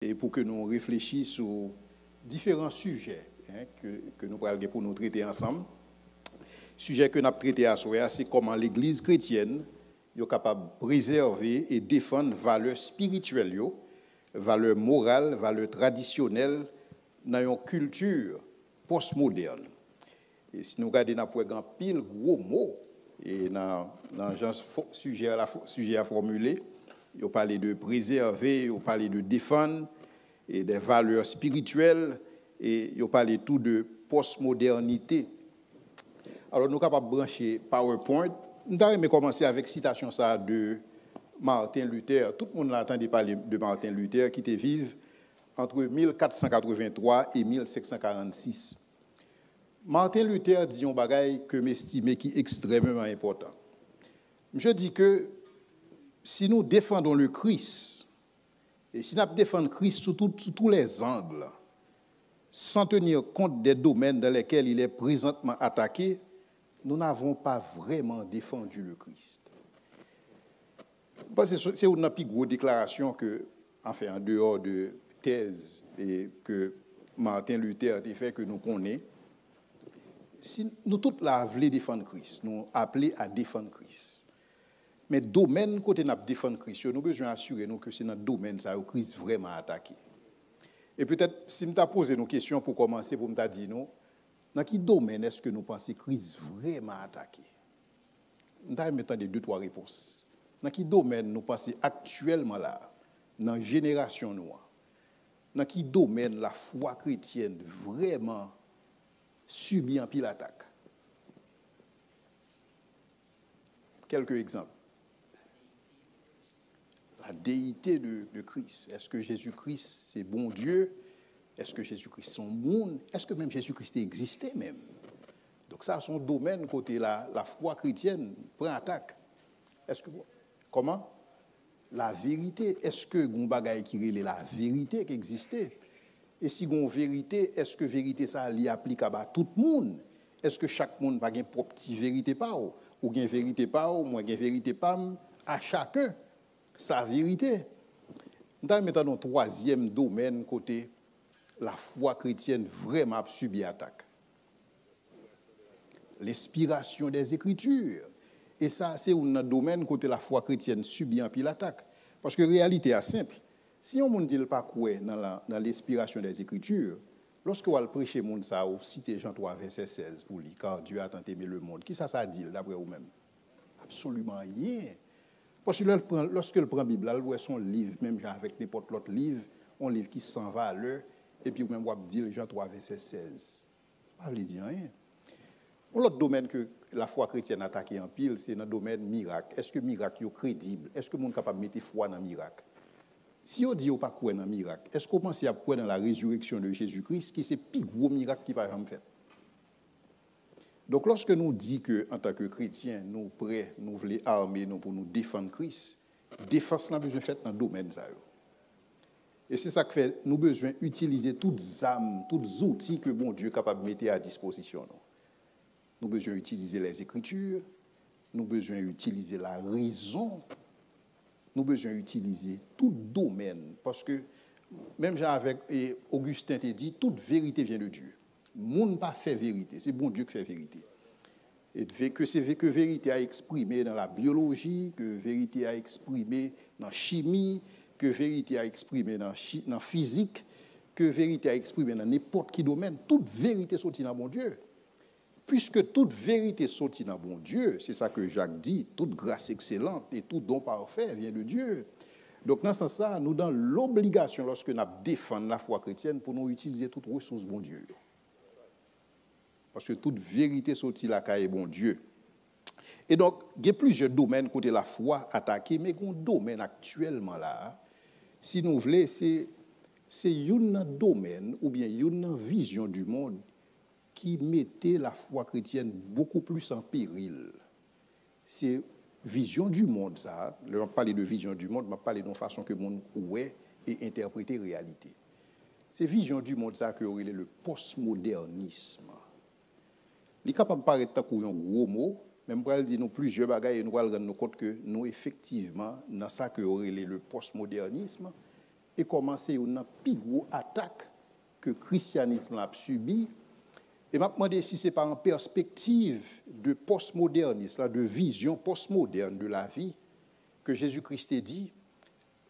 et pour que nous réfléchissions aux différents sujets que nous allons pour nous traiter ensemble. Sujet que nous avons traité à soi, c'est comment l'Église chrétienne est capable de préserver et défendre les valeurs spirituelles, valeurs morales, valeurs traditionnelles dans une culture postmoderne. Et si nous regardons, nous avons un pile gros mots et dans ce sujet à formuler, il parle de préserver, il parle de défendre et des valeurs spirituelles et il parle tout de postmodernité. Alors nous sommes capables de brancher PowerPoint. Nous allons commencer avec citation ça de Martin Luther. Tout le monde a entendu parler de Martin Luther qui était vivant entre 1483 et 1546. Martin Luther dit un bagage que m'estime qui est extrêmement important. Je dis que si nous défendons le Christ, et si nous défendons Christ sous tous les angles, sans tenir compte des domaines dans lesquels il est présentement attaqué, nous n'avons pas vraiment défendu le Christ. Parce que c'est une plus grosse déclaration que, enfin, en dehors de thèse et que Martin Luther a fait que nous connaissons. Si nous tous là voulons défendre Christ, nous appelons à défendre Christ. Mais domaine côté nous défendre Christ, nous avons besoin d'assurer nous que c'est notre domaine ça où Christ vraiment attaqué. Et peut-être si nous t'a posé nos questions pour commencer pour me t'a dire nous dans quel domaine est-ce que nous pensons Christ vraiment attaqué? Nous t'a mettre des 2-3 réponses. Dans quel domaine nous pensons actuellement là dans la génération noire? Dans quel domaine la foi chrétienne vraiment subit un pile attaque? Quelques exemples. La déité de Christ. Est-ce que Jésus-Christ, c'est bon Dieu? Est-ce que Jésus-Christ, son monde? Est-ce que même Jésus-Christ existait même? Donc ça, son domaine, côté la foi chrétienne, prend attaque. Est-ce que, comment? La vérité. Est-ce que Gombagaï qui relève la vérité qui existait? Et si gon vérité, est-ce que vérité ça li applicable à tout le monde? Est-ce que chaque monde va une propre petite vérité pas ou gain vérité pas ou moi gain vérité pas à chacun sa vérité? Nous allons mettre dans le troisième domaine côté la foi chrétienne vraiment subi attaque. L'inspiration des Écritures. Et ça c'est un domaine côté la foi chrétienne subit un pile attaque parce que réalité est simple. Si on ne dit pas quoi dans l'inspiration des Écritures, lorsque on prêche monde ça ou citer Jean 3 verset 16 pour lui, car Dieu a tant aimé le monde, qui ça dit d'après vous-même? Absolument rien. Parce que lorsque le prend la Bible, elle voit son livre, même avec n'importe l'autre livre, un livre qui sans valeur, et puis vous-même vous dire Jean 3 verset 16. Pas lui dire rien. L'autre domaine que la foi chrétienne attaque en pile, c'est dans le domaine miracle. Est-ce que miracle est crédible? Est-ce que le monde est capable de mettre foi dans le miracle? Si on dit qu'on pas croire dans le miracle, est-ce qu'on pense à croire dans la résurrection de Jésus-Christ, qui c'est le plus gros miracle qui va jamais fait? Donc, lorsque nous disons qu'en tant que chrétiens, nous prêts, nous voulons armer nous pour nous défendre Christ, défense n'a besoin de faire dans le domaine. Et c'est ça que fait, nous avons besoin d'utiliser toutes les âmes, tous les outils que bon Dieu est capable de mettre à disposition. Nous avons besoin d'utiliser les Écritures, nous avons besoin d'utiliser la raison. Nous avons besoin d'utiliser tout domaine, parce que, même avec Augustin t'a dit, toute vérité vient de Dieu. Le monde n'a pas fait vérité, c'est bon Dieu qui fait vérité. Et que c'est que vérité a exprimé dans la biologie, que vérité a exprimé dans la chimie, que vérité a exprimé dans la physique, que vérité a exprimé dans n'importe quel domaine, toute vérité sortit dans bon Dieu. Puisque toute vérité sortit dans bon Dieu, c'est ça que Jacques dit, toute grâce excellente et tout don parfait vient de Dieu. Donc, dans ce sens, nous avons l'obligation, lorsque nous défendons la foi chrétienne, pour nous utiliser toutes ressources bon Dieu. Parce que toute vérité sortit là, est bon Dieu. Et donc, il y a plusieurs domaines côté la foi attaqués, mais il y a un domaine actuellement là, si nous voulons, c'est un domaine ou bien une vision du monde qui mettait la foi chrétienne beaucoup plus en péril. C'est vision du monde, ça. On parle de vision du monde, on parle de façon que le monde ouait et interpréter la réalité. C'est vision du monde, ça, que aurait le postmodernisme. Il est capable de paraître comme un gros mot, même pour dire nous plusieurs bagages et nous allons rendre compte que nous, effectivement, dans ça que aurait le postmodernisme, et comment c'est une plus grosse attaque que le christianisme a subi. Et je me demande si c'est pas en perspective de postmodernisme, de vision postmoderne de la vie, que Jésus-Christ a dit,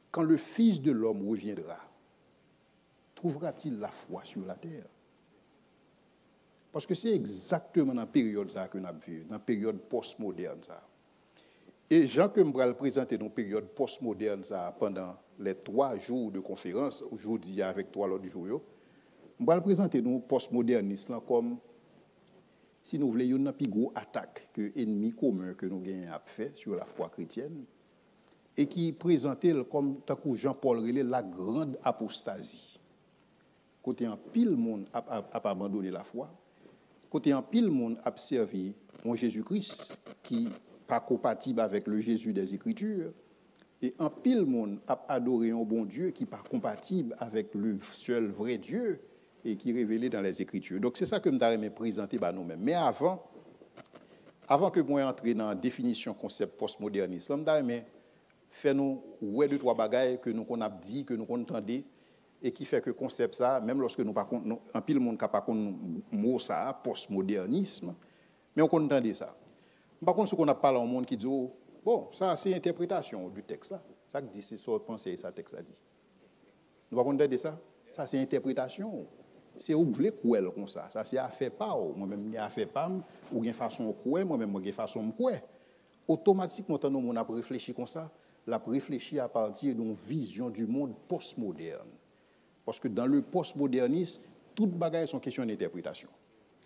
quand le Fils de l'homme reviendra, trouvera-t-il la foi sur la terre? Parce que c'est exactement dans la période que nous avons vu, dans la période postmoderne. Et Jean que je vais le présenter dans la période postmoderne pendant les 3 jours de conférence, aujourd'hui avec 3 l'autre jour, je vais le présenter dans le postmodernisme comme si nous voulons une plus grosse attaque que l'ennemi commun que nous avons fait sur la foi chrétienne et qui présentait comme Jean-Paul relait la grande apostasie. Côté en pile monde a abandonné la foi, côté en pile monde a servi mon Jésus-Christ qui pas compatible avec le Jésus des Écritures, et en pile monde a adoré un bon Dieu qui pas compatible avec le seul vrai Dieu et qui est révélé dans les Écritures. Donc c'est ça que je vais présenter par nous-mêmes. Mais avant que moi entre dans la définition concept postmoderniste, je vais faire nous 2-3 bagailles que nous qu'on a dit, que nous qu'on entendait et qui fait que concept ça, même lorsque nous pas en pile monde pas contre mot ça postmodernisme, mais on entendait ça. Par contre, ce qu'on a parlé au monde qui dit bon, ça c'est interprétation du texte là. Ça dit c'est ça penser ça texte a dit. Nous pas entendre ça. Ça c'est interprétation. C'est où vous voulez croire comme ça. Ça c'est affaire pas moi-même affaire pas ou une façon croire moi-même une façon me croire. Automatiquement quand nous on a réfléchi comme ça, la réfléchi à partir d'une vision du monde postmoderne. Parce que dans le postmodernisme, toutes bagages sont question d'interprétation.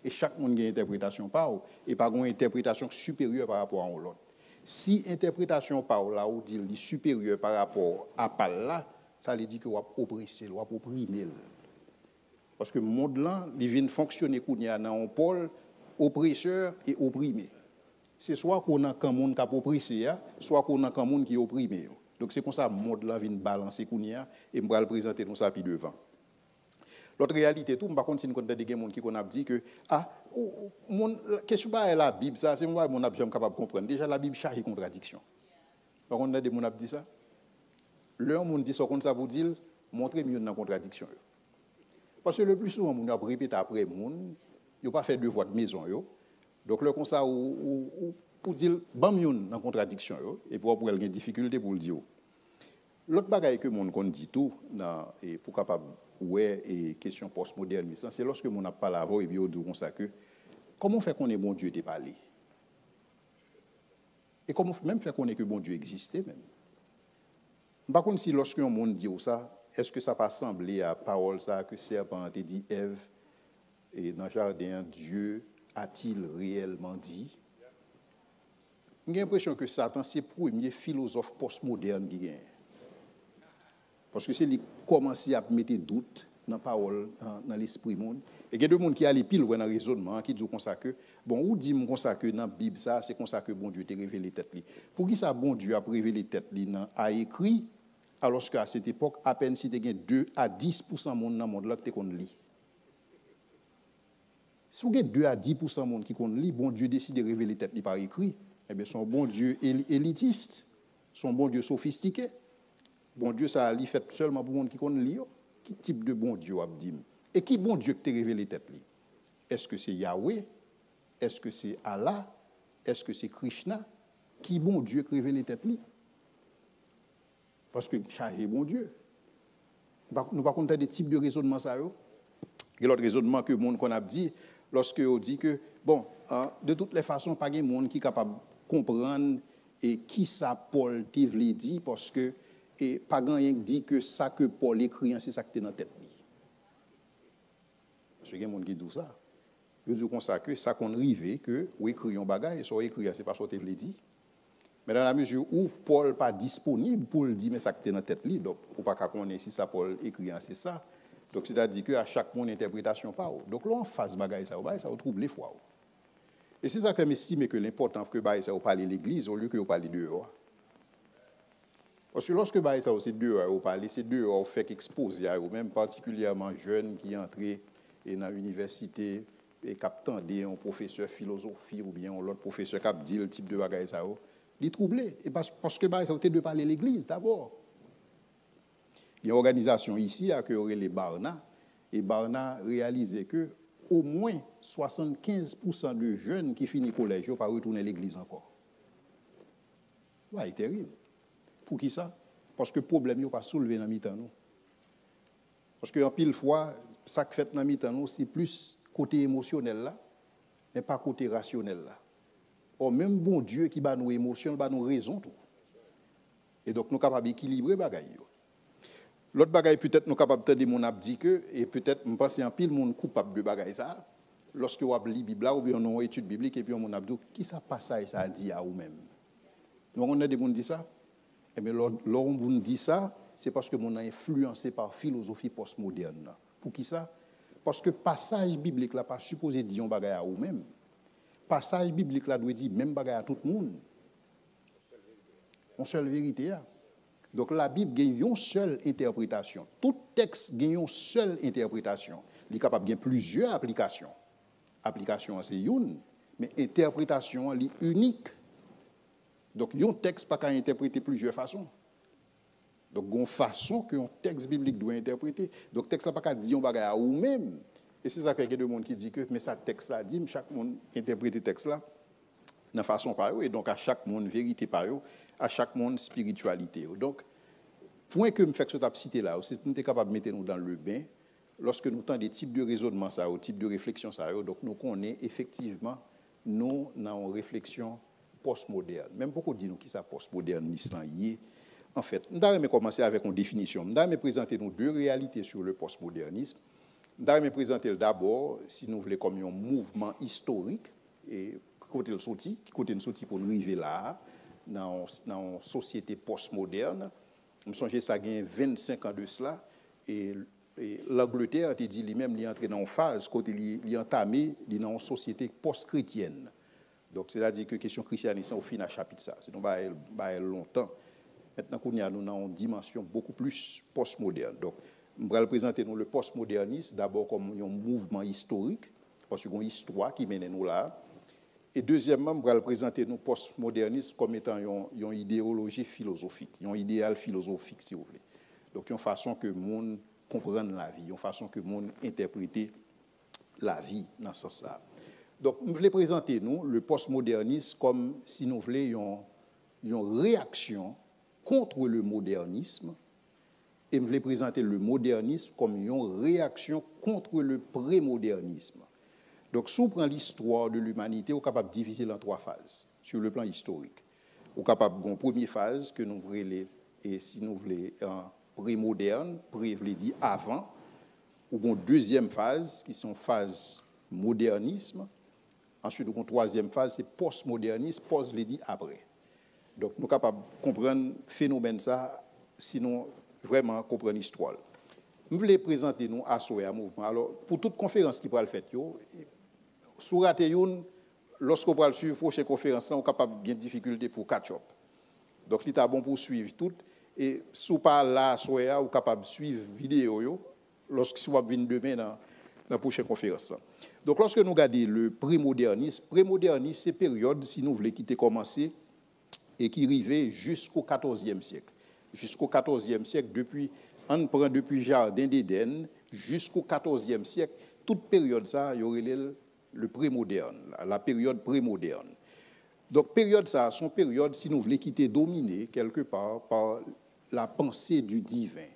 Et chaque monde a une interprétation par eux, et pas une interprétation supérieure par rapport à l'autre. Si interprétation par là ou dit supérieure par rapport à par là, ça veut dire que vous oppressez, vous opprimez. Parce que le monde là, il vient fonctionner comme il y a dans un pôle oppresseur et opprimé. C'est soit qu'on a un monde qui a oppressé, soit qu'on a un monde qui est opprimé. Donc c'est comme ça que le monde là vient balancer comme il y a, et je vais le présenter comme ça puis devant. L'autre réalité, tout, par contre, si nous avons des gens qui ont dit que, qu'est-ce que c'est la Bible, ça, c'est moi, mon abjam capable de comprendre. Déjà, la Bible charge contradiction. Par contre, des gens qui ont dit ça. L'un, on dit ça comme ça pour dire, montrer mieux dans la contradiction. Parce que le plus souvent, on a répété après, on n'a pas fait devoir de maison. Donc, le comme ça, pour dire, bon, mieux dans la contradiction, et pour avoir des difficultés pour le dire. L'autre bagaille que mon qu'on dit tout, et pour capable ouais et question postmoderne, c'est lorsque mon a parlé avant et bien on dit comme ça que comment fait qu'on est bon Dieu de parler et comment même fait qu'on est que bon Dieu existait même. Par contre si lorsque un monde dit ça, est-ce que ça pas sembler à parole ça que serpent a dit Ève et dans le jardin Dieu a-t-il réellement dit? J'ai l'impression que Satan c'est le premier philosophe postmoderne qui gagne. Parce que c'est lui qui commence à mettre doute dans la parole, dans l'esprit monde. Et il y a des gens qui allaient pile dans le raisonnement, qui disent comme ça que, bon, ou dit comme ça que dans la Bible, ça, c'est comme ça que bon Dieu t'a révélé tête. Pour qui ça, bon Dieu a révélé tête a écrit, alors qu'à cette époque, à peine si tu as 2 à 10% de monde dans le monde là que tu lit. Si vous avez 2 à 10% de monde qui lit, bon Dieu décide de révéler tête par écrit, eh bien, son bon Dieu élitiste, son bon Dieu sophistiqué. Bon Dieu, ça a fait seulement pour les gens qui connaissent lire. Quel type de bon Dieu a dit? Et qui bon Dieu qui t'a révélé tête li? Est-ce que c'est Yahweh? Est-ce que c'est Allah? Est-ce que c'est Krishna? Qui bon Dieu qui révélé tête li? Parce que chargé bon Dieu. Nous pas compter des types de raisonnement ça yo. Et l'autre raisonnement que le monde qu'on a dit lorsque on dit que bon, de toutes les façons pas de monde qui est capable de comprendre et qui ça Paul te voulait dire parce que et pas grand rien dit que ça que Paul écrit c'est ça qui est dans tête li. Parce que il y a des gens qui disent ça. Ils disent comme ça que ça qu'on rive que ou écrit un bagage soit écrit c'est pas ce que tu voulais dire. Mais dans la mesure où Paul pas disponible pour le dire mais ça qui est dans tête li donc ou pas connaître si ça Paul écrit c'est ça. Donc c'est-à-dire que à chaque mon interprétation pas. Donc là on face bagage ça trouble les fois. Et c'est ça que m'estime que l'important que bagage ça parler l'église au lieu que parler dehors. Parce que lorsque ça c'est dehors au parler, c'est dehors fait exposer ou même particulièrement jeunes qui entrés dans l'université et qui attendaient un professeur philosophie ou bien l'autre professeur qui dit le type de bagage ça les troubler et parce que ça de parler l'église d'abord. Il y a une organisation ici à que les Barna, et Barna réalisait que au moins 75% de jeunes qui finissent le collège n'ont pas retourné à l'église encore. C'est terrible. Pour qui ça? Parce que le problème n'est pas soulevé dans mi-temps. Parce qu'en pile fois, ça qui fait dans mi-temps, c'est plus côté émotionnel là, mais pas côté rationnel là. Or, même bon Dieu qui bat nos émotions, bat nos raisons. Tout. Et donc, nous sommes capables d'équilibrer les bagailles. L'autre bagaille, peut-être, nous sommes capables de dire, mon dit que, et peut-être, je pense en pile, monde coupable de bagaille ça, lorsque vous avez lu la Bible, ou bien on a une étude biblique, et puis on a dit, qui ça passage ça dit à vous-même? Donc, on a des gens qui disent ça. Et bien, lorsqu'on dit ça, c'est parce que on est influencé par la philosophie postmoderne. Pour qui ça? Parce que le passage biblique là pas supposé dire un bagaille à vous-même. Le passage biblique là doit dire même bagaille à tout le monde. Une seule vérité. Donc la Bible a une seule interprétation. Tout texte a une seule interprétation. Il est capable de plusieurs applications. Application c'est une, mais interprétation est unique. Donc un texte pas qu'à interpréter plusieurs façons. Donc, il y a une façon que un texte biblique doit interpréter. Donc, le texte n'a pas qu'à dire un bagage à vous-même. Et c'est ça qu'il y a des gens qui disent que, mais ça, texte là dit, chaque monde interprète le texte là de façon par eux. Et donc, à chaque monde, vérité par eux, à chaque monde, spiritualité. Donc, point que je fais que ce cité là, c'est que nous sommes capables de mettre nous dans le bain lorsque nous avons des types de raisonnement, ça, des types de réflexion, ça, donc nous connaissons effectivement, nous, dans une réflexion postmoderne. Même beaucoup disent nous qui ça postmodernisme lié. En fait, nous allons commencer avec une définition. Nous allons présenter nos deux réalités sur le postmodernisme. Nous allons présenter d'abord, si nous voulons, comme un mouvement historique, et côté le sorti pour nous arriver là, dans une société postmoderne. Je me souviens ça a 25 ans de cela, et l'Angleterre a dit lui-même, il est entré dans une phase, côté il est entamé dans une société post-chrétienne. Donc, c'est-à-dire que la question christianisme, au final, chapitre ça. C'est donc longtemps. Maintenant, nous avons une dimension beaucoup plus postmoderne. Donc, je vais présenter nous le postmodernisme d'abord comme un mouvement historique, parce qu'il y a une histoire qui mène nous là. Et deuxièmement, je vais présenter nous postmodernisme comme étant une idéologie philosophique, un idéal philosophique, si vous voulez. Donc, une façon que le monde comprenne la vie, une façon que le monde interprète la vie dans ce sens-là. Donc, je voulais présenter nous le postmodernisme comme, si nous voulons, une réaction contre le modernisme, et je voulais présenter le modernisme comme une réaction contre le prémodernisme. Donc, si on prend l'histoire de l'humanité, on est capable de diviser en trois phases, sur le plan historique. On est capable d'une première phase que nous voulons, et si nous voulons, prémoderne, pré veut dire avant, ou une deuxième phase, qui sont phase modernisme. Ensuite, une troisième phase, c'est postmodernisme, post veut dire après. Donc, nous sommes capables de comprendre le phénomène, ça, sinon vraiment comprendre l'histoire. Nous voulons présenter nous à ce mouvement. Alors, pour toute conférence qui pourra le faire, si vous ratez une, lorsqu'on va suivre la prochaine conférence, on est capable de difficulté pour catch-up. Donc, il est bon pour suivre tout. Et si vous parlez là, vous êtes capable de suivre la vidéo lorsque vous venez demain dans la prochaine conférence. Donc, lorsque nous regardons le prémodernisme, c'est une période, si nous voulons, qui a commencé et qui arrivait jusqu'au XIVe siècle. Jusqu'au XIVe siècle, depuis le Jardin d'Éden jusqu'au XIVe siècle, toute période, ça, il y aurait le prémoderne, la période prémoderne. Donc, période, ça, son période, si nous voulons, qui était dominée quelque part par la pensée du divin.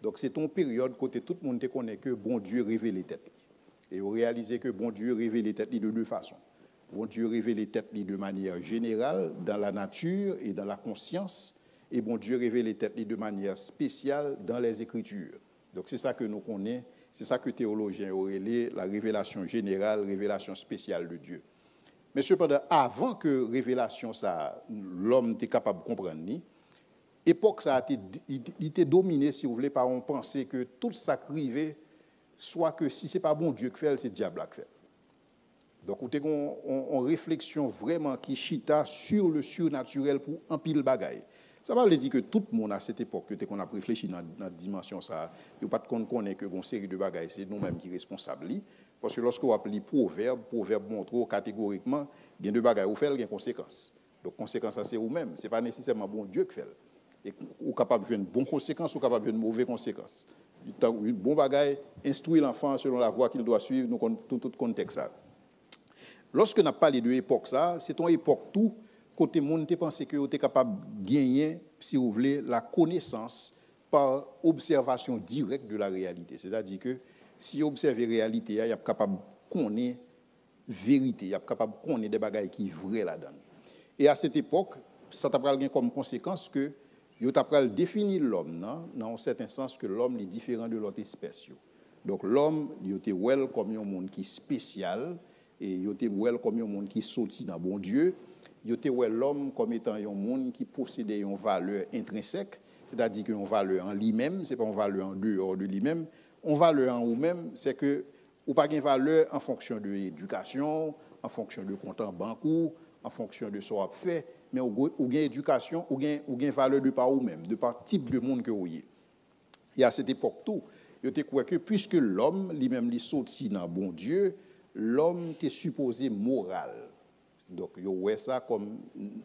Donc, c'est une période côté tout le monde connaît que bon Dieu révèle les têtes. Et on réalise que bon Dieu révèle les têtes de deux façons. Bon Dieu révèle les têtes de manière générale dans la nature et dans la conscience. Et bon Dieu révèle les têtes de manière spéciale dans les Écritures. Donc, c'est ça que nous connaissons, c'est ça que théologiens auraient la révélation générale, révélation spéciale de Dieu. Mais cependant, avant que révélation, ça, l'homme était capable de comprendre, l'époque, ça a été dominé, si vous voulez, par on pensée que tout ça arrivait, soit que si ce n'est pas bon Dieu qui fait, c'est le diable qui fait. Donc, vous avez une réflexion vraiment qui chita sur le surnaturel pour un pile bagaille. Ça va dire que tout le monde à cette époque, qu'on a réfléchi dans la dimension, ça, il n'y a pas de connaître que une série de bagailles, c'est nous-mêmes qui sommes responsables. Parce que lorsque vous appelez proverbe montre catégoriquement, il y a deux bagailles, vous faites, il y a des conséquences. Donc, conséquences, c'est vous-même. Ce n'est pas nécessairement bon Dieu qui fait. Et ou capable de jouer une bonne conséquence ou capable de jouer une mauvaise conséquence. Une bon bagaille, instruire l'enfant selon la voie qu'il doit suivre, nous tout contexte ça. Lorsque nous parlé de l'époque ça, c'est une époque tout côté monde te pensé que vous êtes capable de gagner si vous voulez la connaissance par observation directe de la réalité. C'est-à-dire que si vous observez la réalité, vous êtes capable de connaître la vérité, vous êtes capable de connaître des bagailles qui sont vraies là-dedans. Et à cette époque, ça t'a pris comme conséquence que vous avez défini l'homme dans un certain sens que l'homme est différent de l'autre espèce. Donc l'homme, il était well comme un monde qui est spécial et il était well comme un monde qui sorti dans bon Dieu. Il était well l'homme comme étant un monde qui possédait une valeur intrinsèque, c'est-à-dire qu'une valeur en lui-même, c'est pas une valeur en dehors de lui-même. Une valeur en vous-même, c'est que ou pas une valeur en fonction de l'éducation, en fonction de compte en banque en fonction de ce qu'on fait, mais ou gain éducation, ou gain valeur de par vous-même, de par type de monde que vous avez. Et à cette époque tout, il était quoi que puisque l'homme lui-même lui sorti dans bon Dieu, l'homme était supposé moral. Donc il voit ça comme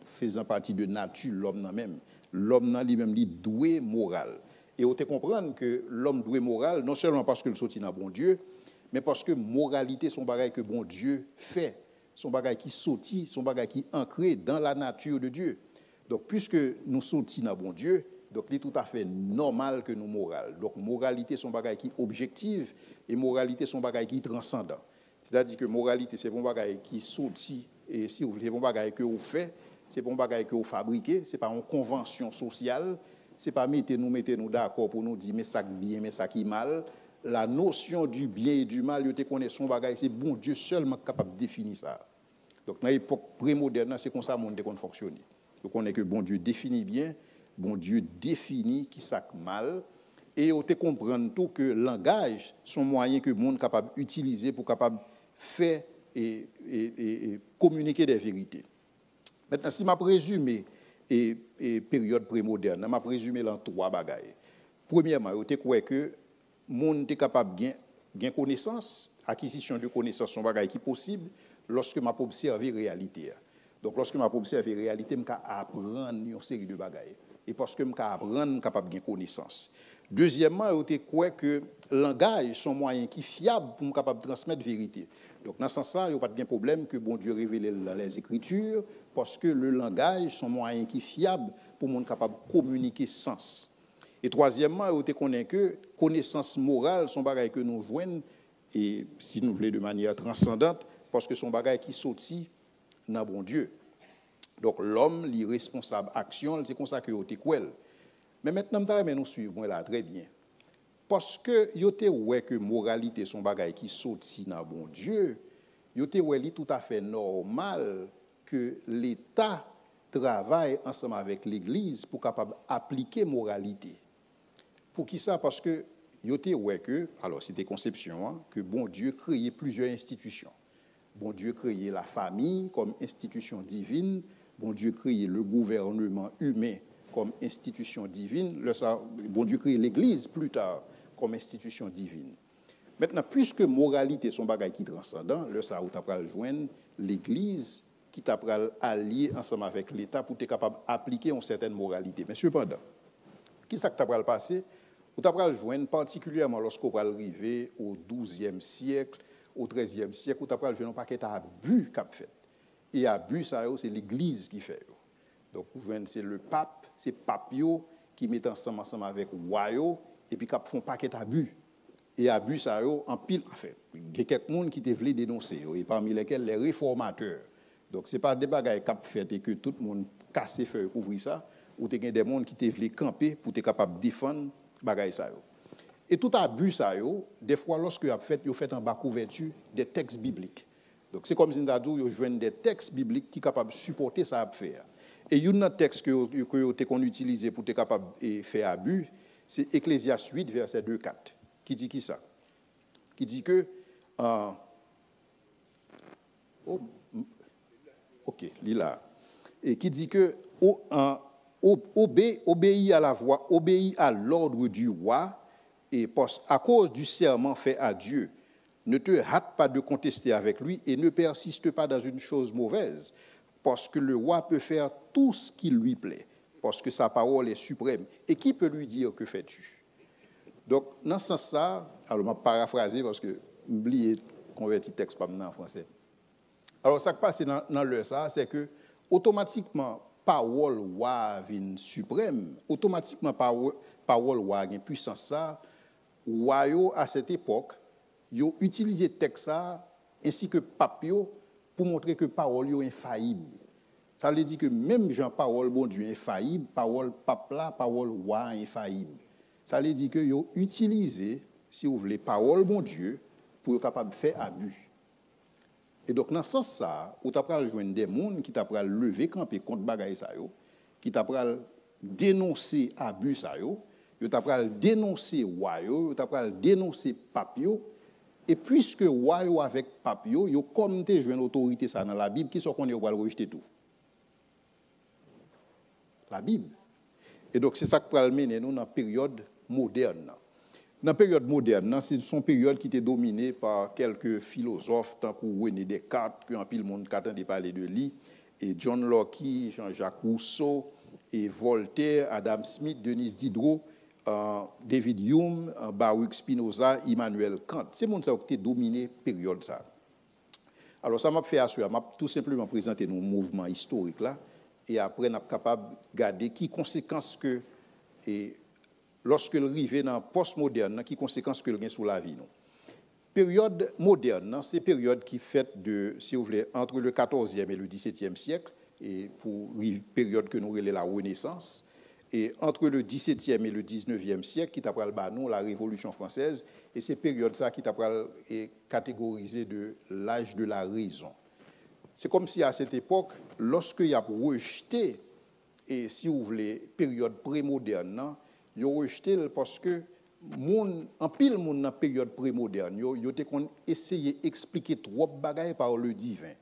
faisant partie de nature l'homme même. L'homme lui-même lui doué moral. Et on te comprendre que l'homme doué moral non seulement parce qu'il sorti dans bon Dieu, mais parce que moralité son bagage que bon Dieu fait. Son bagage qui sorti, son bagage qui ancré dans la nature de Dieu. Donc, puisque nous sortis dans bon Dieu, donc il est tout à fait normal que nous moral. Donc, moralité, son bagage qui objective et moralité, son bagage qui transcendant. C'est-à-dire que moralité, c'est bon bagage qui sorti et si vous voulez, c'est bon bagage que vous faites, c'est bon bagage que vous fabriquez, c'est pas une convention sociale, c'est pas mettez nous d'accord pour nous dire mais ça bien, mais ça qui mal. La notion du bien et du mal, vous connaissez son bagage, c'est bon Dieu seulement capable de définir ça. Donc, dans l'époque pré-moderne, c'est comme ça que le monde fonctionne. Donc, on est que bon Dieu définit bien, bon Dieu définit qui ça mal, et on te comprendre tout que le langage sont moyens que le monde est capable d'utiliser pour capable faire et communiquer des vérités. Maintenant, si je résume et période pré-moderne, je résume dans trois bagailles. Premièrement, on te croit que le monde est capable de gagner connaissance, acquisition de connaissances sont bagailles qui possible lorsque m'a observer réalité. Donc lorsque m'a observer réalité, je apprendre une série de bagailles. Et parce que je apprendre capable de gagner connaissance. Deuxièmement, je crois que le langage sont moyens qui fiables pour capable de transmettre vérité. Donc dans ce sens-là, il n'y a pas de problème que bon Dieu révèle dans les Écritures parce que le langage sont moyens qui fiables pour monde capable de communiquer sens. Et troisièmement, je connais que connaissance morale sont bagailles que nous joignons et si nous voulons de manière transcendante parce que son bagage qui sorti dans bon Dieu. Donc l'homme, l'irresponsable action, c'est comme ça que yote kwel. Mais maintenant nous suivons là très bien. Parce que yote ouais que moralité son bagage qui sorti dans bon Dieu, yote ouais tout à fait normal que l'État travaille ensemble avec l'Église pour capable appliquer moralité. Pour qui ça? Parce que yote ouais que alors c'était conception que bon Dieu créait plusieurs institutions. Bon Dieu créé la famille comme institution divine. Bon Dieu créé le gouvernement humain comme institution divine. Bon Dieu créé l'Église plus tard comme institution divine. Maintenant, puisque moralité son bagage qui transcendant, le ça où t'apprends joindre l'Église qui t'apprend allier ensemble avec l'État pour être capable d'appliquer une certaine moralité. Mais cependant, qui ça que t'apprends passer? Ou t'apprends joindre particulièrement lorsqu'on va arriver au XIIe siècle. Au XIIIe siècle, où tu as un paquet d'abus qu'a fait. Et abus, ça, c'est l'Église qui fait. Donc, c'est le pape, c'est papio qui met ensemble avec royaux et puis qui font un paquet d'abus. Et abus, ça, en pile, en fait. Il y a quelqu'un qui te voulait dénoncer, et parmi lesquels les réformateurs. Donc, ce n'est pas des bagages qui fait et que tout le monde casse les feuilles, ouvrir ça, ou tu as des gens qui te voulaient camper pour être capable de défendre les bagages, ça. Et tout abus, ça, des fois, lorsque vous faites en bas couverture des textes bibliques. Donc, c'est comme si nous avons joué des textes bibliques qui sont capables de supporter ça à faire. Et il y a un texte qu'on utilise pour être capable de faire abus, c'est Ecclésiaste 8, verset 2-4, qui dit qui ça? Qui dit que... Lila. Et qui dit que obéis à la voix, obéis à l'ordre du roi, et à cause du serment fait à Dieu, ne te hâte pas de contester avec lui et ne persiste pas dans une chose mauvaise, parce que le roi peut faire tout ce qui lui plaît. parce que sa parole est suprême. Et qui peut lui dire que fais-tu? Donc, dans ce sens-là, alors je vais paraphraser parce que j'oublie convertir texte pas en français. Alors, ça qui passe dans le ça, c'est que automatiquement, parole wa vin suprême, automatiquement, parole wa une puissance ça, wa yo à cette époque, yo utilisé texte ça ainsi que papio pour montrer que parole yo infaillible. Ça veut dire que même Jean parole bon Dieu infaillible, parole pape là, parole wa infaillible. Ça veut dire que yo utilisé, si vous voulez, parole bon Dieu pour être capable de faire abus. Et donc dans ce sens ça, ou t'as pral joindre des monde qui t'a pral lever camper contre bagaille ça yo, qui t'a pral dénoncer abus ça yo t'a pral dénoncer wa yo t'a pral dénoncer papio. Et puisque wa yo avec papio, yo comme te joindre autorité ça dans la Bible qui sont qu'on va rejeter tout. La Bible. Et donc, c'est ça qui va mener nous dans la période moderne. Dans la période moderne, c'est une période qui était dominée par quelques philosophes, tant que René Descartes, que un pile monde qui attendait parler de lui, et John Locke, Jean-Jacques Rousseau, et Voltaire, Adam Smith, Denis Diderot, David Hume, Baruch Spinoza, Immanuel Kant. C'est monde qui était dominé période ça. Alors, ça m'a fait assurer, m'a tout simplement présenté nos mouvements historiques là. Et après, on est capable de garder qui conséquences que, et lorsque le arrive dans le post-moderne, qui conséquences que le gain sur la vie. Non. Période moderne, c'est période qui fait de, si vous voulez, entre le 14e et le 17e siècle, et pour une période que nous relèvons la Renaissance, et entre le 17e et le 19e siècle, qui t'appelle la Révolution française, et c'est période ça qui t'appelle catégorisé de l'âge de la raison. C'est comme si à cette époque, lorsqu'il y a rejeté, et si vous voulez, période pré-moderne, il y a rejeté parce que en pile monde dans la période pré-moderne, il a essayé d'expliquer trop de bagailles par le divin.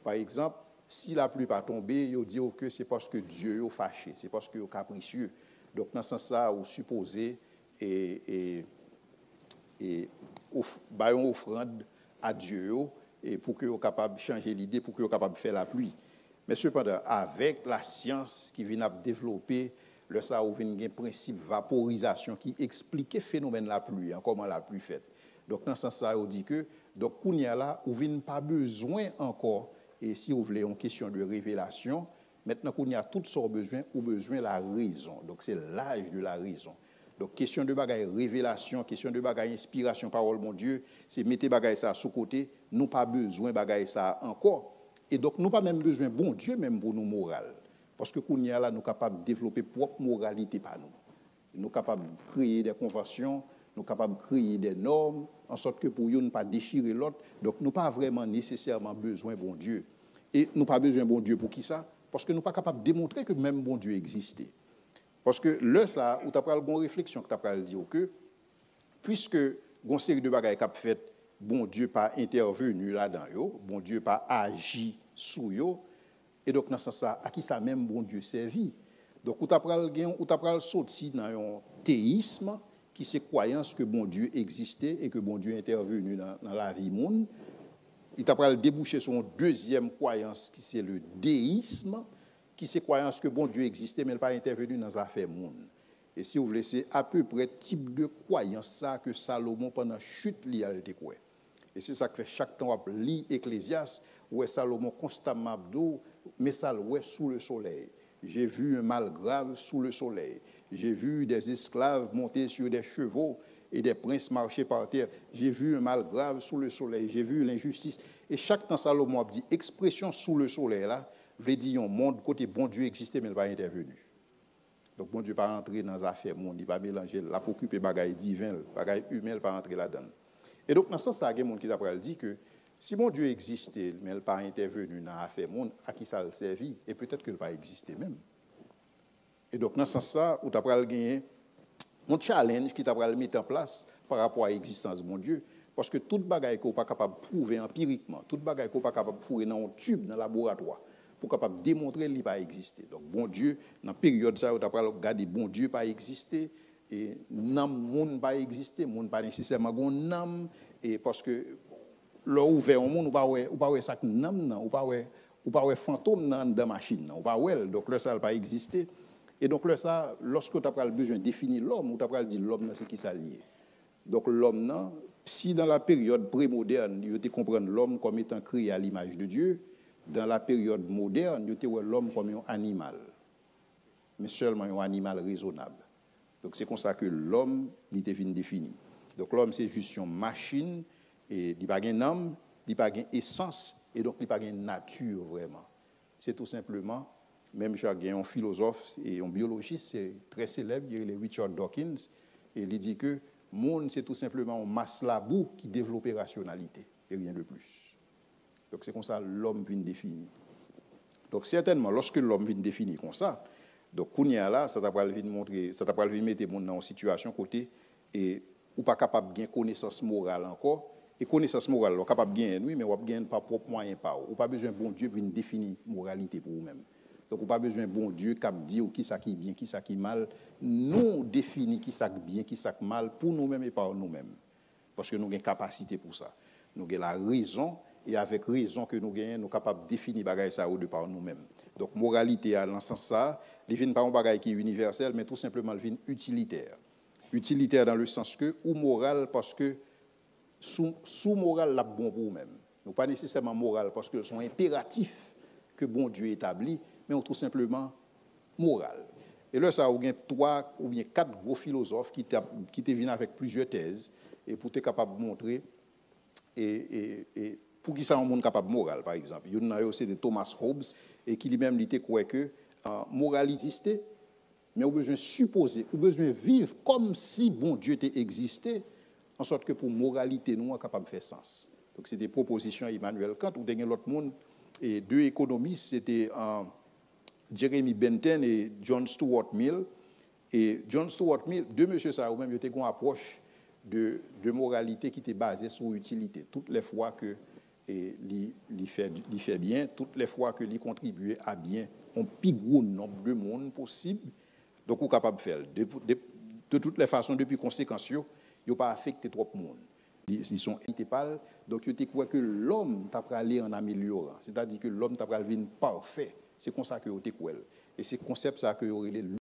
Par exemple, si la pluie pas tombée, il dit que c'est parce que Dieu est fâché, c'est parce qu'il est capricieux. Donc dans ce sens-là, vous supposez et une offrande à Dieu. Et pour que soient capable de changer l'idée, pour que soient capable de faire la pluie. Mais cependant, avec la science qui vient de développer, le ça a un principe de vaporisation qui explique le phénomène de la pluie, comment la pluie fait. Donc, dans ce sens-là, on dit que, donc, là, on n'a pas besoin encore, et si vous voulez, en question de révélation, maintenant qu'on y a tout son besoin, ou besoin de la raison. Donc, c'est l'âge de la raison. Donc, question de bagaille révélation, question de bagaille inspiration, parole, mon Dieu, c'est mettre bagaille ça sous côté, nous pas besoin bagaille ça encore. Et donc, nous pas même besoin, bon Dieu, même pour nous moral. Parce que qu'on y a là, nous capables de développer propre moralité par nous. Nous capables de créer des conventions, nous capables de créer des normes, en sorte que pour nous ne pas déchirer l'autre. Donc, nous pas vraiment nécessairement besoin bon Dieu. Et nous pas besoin bon Dieu pour qui ça? Parce que nous pas capables de démontrer que même bon Dieu existait. Parce que là, ça, où tu as une réflexion que tu as dire que, puisque une série de bagages qu'a fait, bon Dieu pas intervenu là-dedans, bon Dieu pas agi sous yo, et donc dans ce sens, à qui ça même bon Dieu servi. Donc, où tu as sorti dans un théisme, qui c'est croyance que bon Dieu existait et que bon Dieu intervenu dans la vie monde. Il t'a débouché sur une deuxième croyance qui c'est le déisme, qui c'est croyance que bon Dieu existait, mais il n'a pas intervenu dans les affaires monde. Et si vous voulez, c'est à peu près le type de croyance ça que Salomon, pendant la chute, il a été quoi. Et c'est ça que fait chaque temps, on lit Ecclésiaste, où Salomon constamment dit, mais ça ouais sous le soleil. J'ai vu un mal grave sous le soleil. J'ai vu des esclaves monter sur des chevaux et des princes marcher par terre. J'ai vu un mal grave sous le soleil. J'ai vu l'injustice. Et chaque temps, Salomon a dit, expression sous le soleil, là, veut dire un monde côté bon Dieu existait, mais il n'a pas intervenu. Donc, bon Dieu pas entrer dans les affaires monde, il pas mélanger, la pour occuper bagaille divin, bagaille humain, pas entrer là-dedans. Et donc, dans ce sens, il y a des gens qui dit que si bon Dieu existait, mais il n'a pas intervenu dans les affaires monde, à qui ça le servit, et peut-être qu'il n'a pas existé même. Et donc, dans ce sens, où tu as gagné un challenge qui t'a mettre en place par rapport à l'existence de mon Dieu. Parce que toute bagaille qu'on n'est pas capable de prouver empiriquement, toute bagaille qu'on n'est pas capable de fourrer dans un tube, dans le laboratoire, pour capable de démontrer qu'il n'a pas existé. Donc, bon Dieu, dans la période ça, où tu as regardé bon Dieu pas existé, et n'am monde pas existé, monde pas nécessairement un nam, et parce que là ouvert au monde, ou pas ouais ça nam, ou pas ouais fantôme dans machine, ou pas ouais, donc là ça n'a pas existé. Et donc là, ça, lorsque tu as besoin de définir l'homme, ou tu as dit l'homme, c'est qui ça lié. Donc l'homme, si dans la période pré-moderne, tu comprends l'homme comme étant créé à l'image de Dieu, dans la période moderne, tu vois l'homme comme un animal, mais seulement un animal raisonnable. Donc c'est comme ça que l'homme, il est défini. Donc l'homme, c'est juste une machine, et il n'a pas une âme, il n'a pas une essence, et donc il n'a pas une nature vraiment. C'est tout simplement, même il y a un philosophe et un biologiste, c'est très célèbre, il est Richard Dawkins, et il dit que le monde, c'est tout simplement un masse-labou qui développe la rationalité, et rien de plus. Donc c'est comme ça que l'homme vient définir. Donc certainement, lorsque l'homme vient définir comme ça, donc Kounia là, ça t'a pas montrer, ça t'a pas mettre monde dans une situation côté et ou pas capable de connaissance morale encore. Et connaissance morale, on capable de gagner, oui, mais on ne gagne pas propre moyen pas. On pas besoin de bon Dieu pour définir moralité pour vous-même. Donc on pas besoin de bon Dieu qui dit qui ça qui est bien, qui ça qui est mal. Nous définir qui ça qui est bien, qui ça qui est mal pour nous-mêmes et par nous-mêmes. Parce que nous avons une capacité pour ça. Nous avons la raison et avec raison que nous gagnons, nous sommes capables de définir bagay ça de par nous-mêmes. Donc moralité dans ce sens ça, il vient pas un bagay qui est universel, mais tout simplement il vient utilitaire. Utilitaire dans le sens que ou moral parce que sous moral la bon pour vous-même. Nous pas nécessairement moral parce que sont impératifs que bon Dieu établit, mais tout simplement moral. Et là ça il y a 3 ou bien 4 gros philosophes qui te viennent avec plusieurs thèses et pour être capable de montrer et pour qui ça un monde capable moral par exemple. Il y a aussi de Thomas Hobbes et qui lui-même dit que moral existait mais on a besoin de supposer, on a besoin de vivre comme si bon Dieu était existé en sorte que pour moralité nous sommes capables de faire sens. Donc c'est des propositions à Immanuel Kant ou dernier l'autre monde et 2 économistes c'était Jeremy Bentham et John Stuart Mill. Et John Stuart Mill, 2 monsieur ça ou même ils ont une approche de moralité qui était basée sur utilité. Toutes les fois que il fait bien, toutes les fois que il contribue à bien, un plus gros nombre de monde possible. Donc on est capable de faire. De toutes les façons, depuis conséquence, ils n'ont pas affecté trop de monde. Ils sont intépales. Donc ils croient que l'homme t'a aller en améliorant. C'est-à-dire que l'homme t'a venir parfait. C'est comme ça que vous croyez. Et c'est concept ça que vous